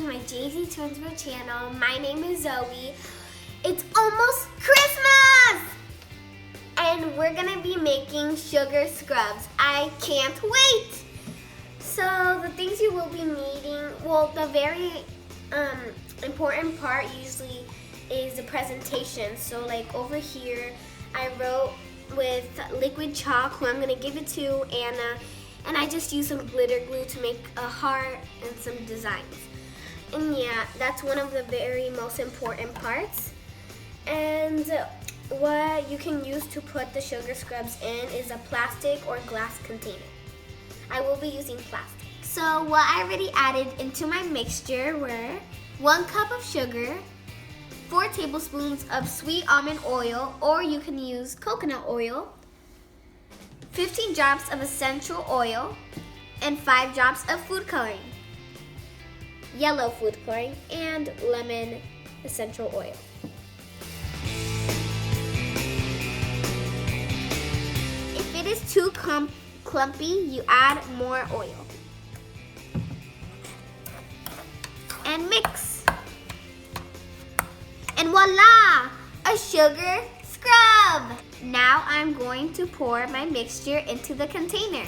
to my Jay-Z Turnsville channel. My name is Zoe. It's almost Christmas! And we're gonna be making sugar scrubs. I can't wait! So the things you will be needing, well, the very important part usually is the presentation. So like over here, I wrote with liquid chalk, who I'm gonna give it to Anna, and I just used some glitter glue to make a heart and some designs. And yeah, that's one of the very most important parts. And what you can use to put the sugar scrubs in is a plastic or glass container. I will be using plastic. So what I already added into my mixture were 1 cup of sugar, 4 tablespoons of sweet almond oil, or you can use coconut oil, 15 drops of essential oil, and 5 drops of food coloring, yellow food coloring, and lemon essential oil. If it is too clumpy, you add more oil. And mix. And voila! A sugar scrub! Now I'm going to pour my mixture into the container.